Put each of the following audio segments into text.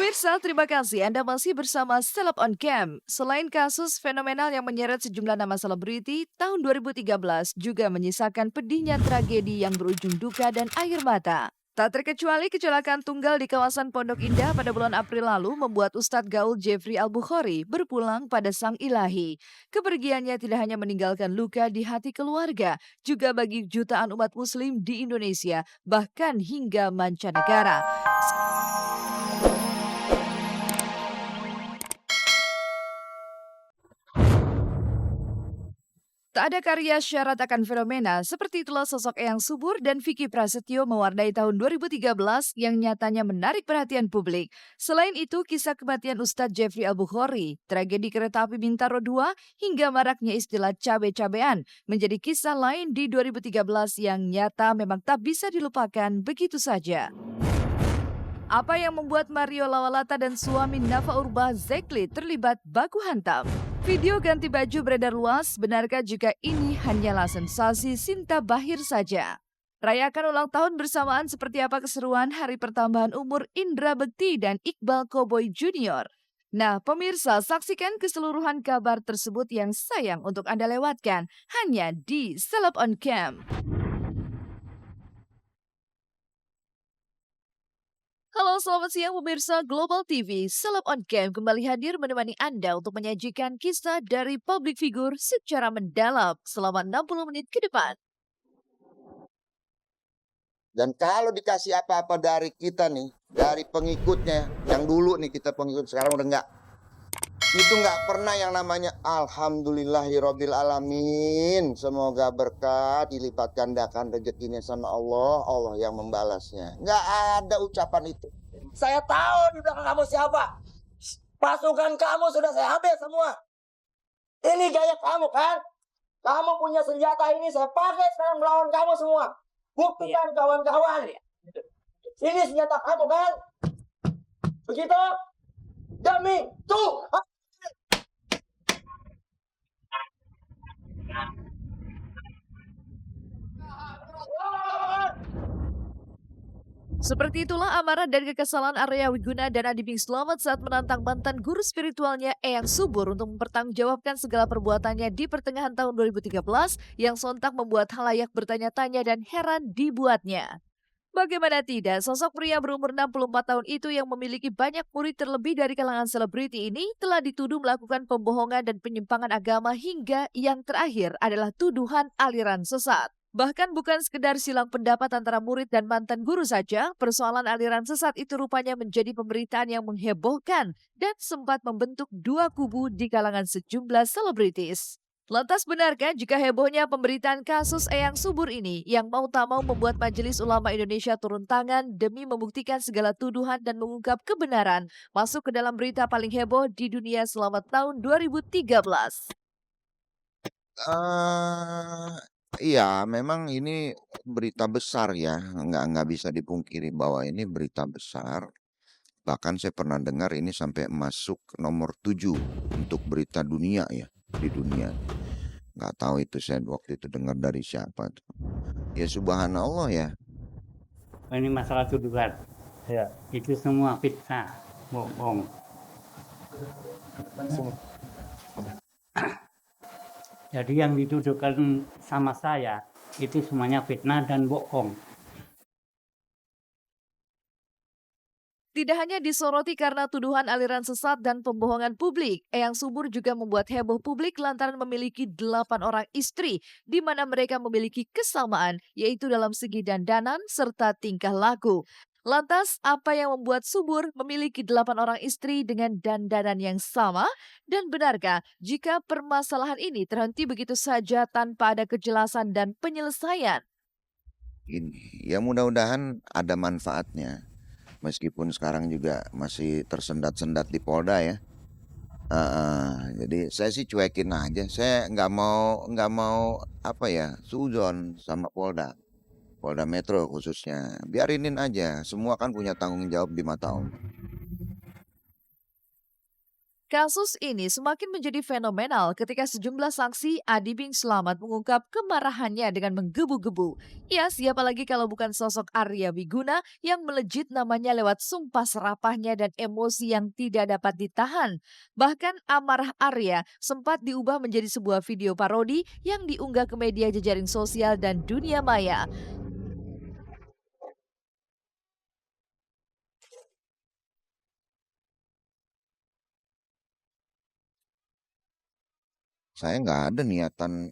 Pemirsa, terima kasih Anda masih bersama Celeb on Cam. Selain kasus fenomenal yang menyeret sejumlah nama selebriti, tahun 2013 juga menyisakan pedihnya tragedi yang berujung duka dan air mata. Tak terkecuali kecelakaan tunggal di kawasan Pondok Indah pada bulan April lalu membuat Ustadz Gaul Jeffrey Al-Bukhari berpulang pada Sang Ilahi. Kepergiannya tidak hanya meninggalkan luka di hati keluarga, juga bagi jutaan umat muslim di Indonesia, bahkan hingga mancanegara. Tak ada karya syarat akan fenomena, seperti itulah sosok Eyang Subur dan Vicky Prasetyo mewarnai tahun 2013 yang nyatanya menarik perhatian publik. Selain itu, kisah kematian Ustadz Jeffrey Al-Bukhari, tragedi kereta api Bintaro 2, hingga maraknya istilah cabe-cabean menjadi kisah lain di 2013 yang nyata memang tak bisa dilupakan begitu saja. Apa yang membuat Mario Lawalata dan suami Nafa Urbah Zekli terlibat baku hantam? Video ganti baju beredar luas, benarkah jika ini hanyalah sensasi Sinta Bahir saja? Rayakan ulang tahun bersamaan seperti apa keseruan hari pertambahan umur Indra Bekti dan Iqbal Koboy Junior? Nah, pemirsa, saksikan keseluruhan kabar tersebut yang sayang untuk Anda lewatkan hanya di Celeb on Cam. Halo, selamat siang pemirsa Global TV. Celeb on Cam kembali hadir menemani Anda untuk menyajikan kisah dari public figure secara mendalam selama 60 menit ke depan. Dan kalau dikasih apa-apa dari kita nih, dari pengikutnya, yang dulu nih kita pengikut, sekarang udah enggak. Itu enggak pernah yang namanya Alhamdulillahirabbil alamin. Semoga berkat dilipat gandakan rezekinya sama Allah, Allah yang membalasnya. Enggak ada ucapan itu. Saya tahu di belakang kamu siapa. Pasukan kamu sudah saya habis semua. Ini gaya kamu kan? Kamu punya senjata ini saya pakai sekarang melawan kamu semua. Buktikan kawan-kawan. Ini senjata kamu kan? Begitu? Demi tuh. Seperti itulah amarah dan kekesalan Arya Wiguna dan Adi Bing Slamet saat menantang mantan guru spiritualnya Eyang Subur untuk mempertanggungjawabkan segala perbuatannya di pertengahan tahun 2013 yang sontak membuat halayak bertanya-tanya dan heran dibuatnya. Bagaimana tidak, sosok pria berumur 64 tahun itu yang memiliki banyak murid terlebih dari kalangan selebriti ini telah dituduh melakukan pembohongan dan penyimpangan agama hingga yang terakhir adalah tuduhan aliran sesat. Bahkan bukan sekedar silang pendapat antara murid dan mantan guru saja, persoalan aliran sesat itu rupanya menjadi pemberitaan yang menghebohkan dan sempat membentuk dua kubu di kalangan sejumlah selebritis. Lantas benarkah jika hebohnya pemberitaan kasus Eyang Subur ini yang mau tak mau membuat Majelis Ulama Indonesia turun tangan demi membuktikan segala tuduhan dan mengungkap kebenaran masuk ke dalam berita paling heboh di dunia selama tahun 2013? Iya, memang ini berita besar ya, nggak bisa dipungkiri bahwa ini berita besar. Bahkan saya pernah dengar ini sampai masuk nomor 7 untuk berita dunia ya, di dunia. Nggak tahu itu saya waktu itu dengar dari siapa tuh. Ya subhanallah ya. Ini masalah tuduhan. Ya. Itu semua fitnah, bohong. Jadi yang dituduhkan sama saya itu semuanya fitnah dan bohong. Tidak hanya disoroti karena tuduhan aliran sesat dan pembohongan publik, Eyang Subur juga membuat heboh publik lantaran memiliki 8 orang istri, di mana mereka memiliki kesamaan, yaitu dalam segi dandanan serta tingkah laku. Lantas, apa yang membuat Subur memiliki 8 orang istri dengan dandanan yang sama? Dan benarkah jika permasalahan ini terhenti begitu saja tanpa ada kejelasan dan penyelesaian? Ini ya mudah-mudahan ada manfaatnya. Meskipun sekarang juga masih tersendat-sendat di Polda ya. Jadi saya sih cuekin aja. Saya nggak mau apa ya, suzon sama Polda Metro khususnya. Biarinin aja. Semua kan punya tanggung jawab di mata Allah. Kasus ini semakin menjadi fenomenal ketika sejumlah saksi Adi Bing Slamet mengungkap kemarahannya dengan menggebu-gebu. Ia siapa lagi kalau bukan sosok Arya Wiguna yang melejit namanya lewat sumpah serapahnya dan emosi yang tidak dapat ditahan. Bahkan amarah Arya sempat diubah menjadi sebuah video parodi yang diunggah ke media jejaring sosial dan dunia maya. Saya nggak ada niatan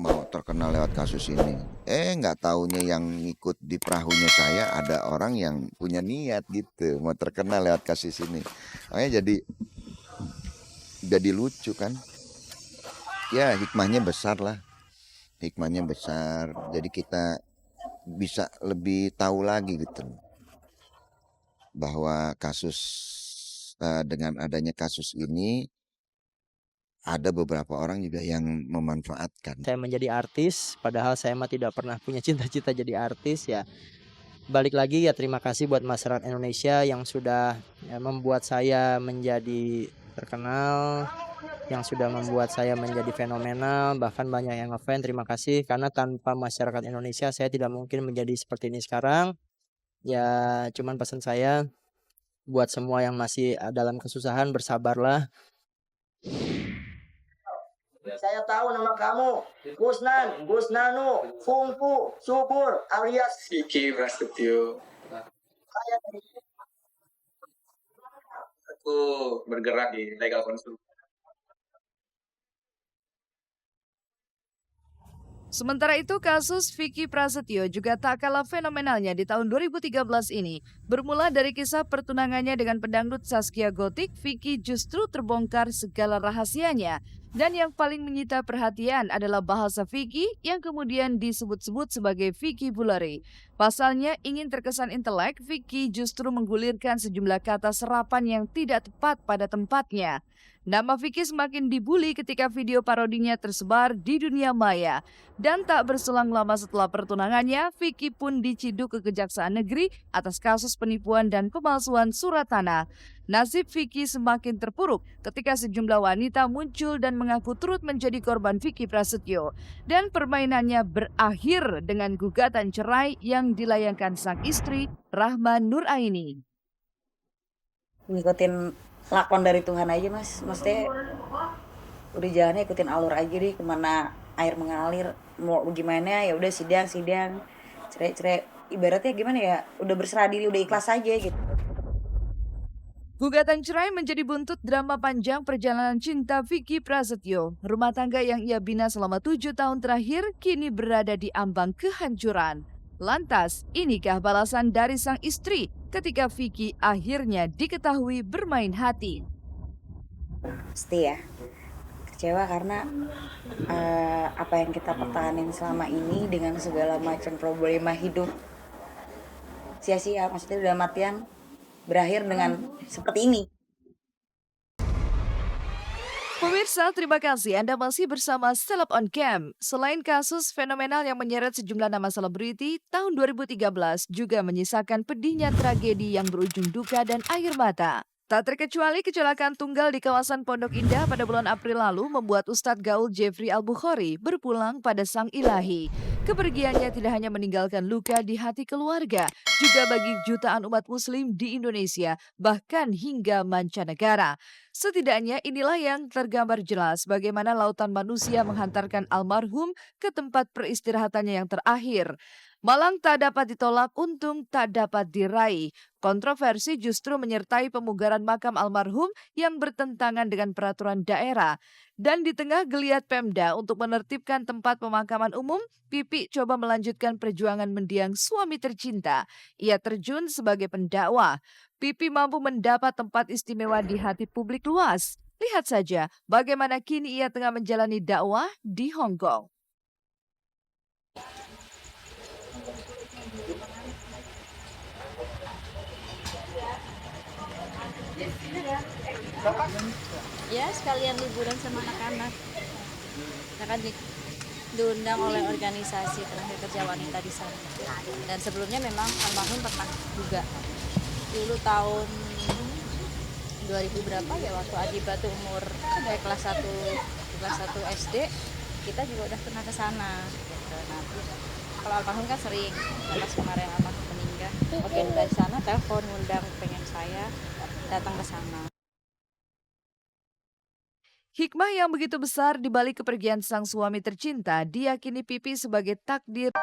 mau terkenal lewat kasus ini. Nggak taunya yang ikut di perahunya saya ada orang yang punya niat gitu mau terkenal lewat kasus ini. Makanya jadi lucu kan. Ya hikmahnya besar lah. Hikmahnya besar. Jadi kita bisa lebih tahu lagi gitu bahwa dengan adanya kasus ini ada beberapa orang juga yang memanfaatkan. Saya menjadi artis, padahal saya mah tidak pernah punya cita-cita jadi artis ya. Balik lagi ya, terima kasih buat masyarakat Indonesia yang sudah membuat saya menjadi terkenal, yang sudah membuat saya menjadi fenomenal, bahkan banyak yang ngefans. Terima kasih, karena tanpa masyarakat Indonesia saya tidak mungkin menjadi seperti ini sekarang. Ya cuman pesan saya buat semua yang masih dalam kesusahan, bersabarlah. Saya tahu nama kamu, Gusnan, Gusnanu, Fungfu, Subur, alias Vicky Prasetyo. saya dari Aku bergerak di legal konsul. Sementara itu, kasus Vicky Prasetyo juga tak kalah fenomenalnya di tahun 2013 ini. Bermula dari kisah pertunangannya dengan pedangdut Zaskia Gotik, Vicky justru terbongkar segala rahasianya. Dan yang paling menyita perhatian adalah bahasa Vicky yang kemudian disebut-sebut sebagai Vicky Bulary. Pasalnya, ingin terkesan intelek, Vicky justru menggulirkan sejumlah kata serapan yang tidak tepat pada tempatnya. Nama Vicky semakin dibully ketika video parodinya tersebar di dunia maya. Dan tak berselang lama setelah pertunangannya, Vicky pun diciduk ke Kejaksaan Negeri atas kasus penipuan dan pemalsuan surat tanah. Nasib Vicky semakin terpuruk ketika sejumlah wanita muncul dan mengaku turut menjadi korban Vicky Prasetyo. Dan permainannya berakhir dengan gugatan cerai yang dilayangkan sang istri, Rahman Nuraini. Ngikutin lakon dari Tuhan aja mas, maksudnya udah jalannya ikutin alur aja deh, kemana air mengalir, mau gimana ya udah sidang cerai ibaratnya gimana ya, udah berserah diri, udah ikhlas aja gitu. Gugatan cerai menjadi buntut drama panjang perjalanan cinta Vicky Prasetyo. Rumah tangga yang ia bina selama 7 tahun terakhir kini berada di ambang kehancuran. Lantas, inikah balasan dari sang istri ketika Vicky akhirnya diketahui bermain hati? Pasti ya kecewa karena apa yang kita pertahanin selama ini dengan segala macam problema hidup sia-sia, maksudnya dalam artian berakhir dengan seperti ini. Pemirsa, terima kasih Anda masih bersama Celeb on Cam. Selain kasus fenomenal yang menyeret sejumlah nama selebriti, tahun 2013 juga menyisakan pedihnya tragedi yang berujung duka dan air mata. Tak terkecuali kecelakaan tunggal di kawasan Pondok Indah pada bulan April lalu membuat Ustadz Gaul Jeffrey Al-Bukhari berpulang pada Sang Ilahi. Kepergiannya tidak hanya meninggalkan luka di hati keluarga, juga bagi jutaan umat muslim di Indonesia, bahkan hingga mancanegara. Setidaknya inilah yang tergambar jelas bagaimana lautan manusia menghantarkan almarhum ke tempat peristirahatannya yang terakhir. Malang tak dapat ditolak, untung tak dapat diraih. Kontroversi justru menyertai pemugaran makam almarhum yang bertentangan dengan peraturan daerah. Dan di tengah geliat Pemda untuk menertibkan tempat pemakaman umum, Pipi coba melanjutkan perjuangan mendiang suami tercinta. Ia terjun sebagai pendakwah. Pipi mampu mendapat tempat istimewa di hati publik luas. Lihat saja bagaimana kini ia tengah menjalani dakwah di Hong Kong. Ya sekalian liburan sama anak-anak. Kita kan diundang oleh organisasi tenaga kerja wanita di sana. Dan sebelumnya memang almarhum pernah juga dulu tahun 2000 berapa ya, waktu Adiba tuh umur kayak kelas 1 SD, kita juga udah pernah ke sana gitu. Nah, terus kalau almarhum kan sering, pas kemarin almarhum meninggal, oke dari sana telepon ngundang pengen saya datang ke sana. Hikmah yang begitu besar di balik kepergian sang suami tercinta diyakini Pipi sebagai takdir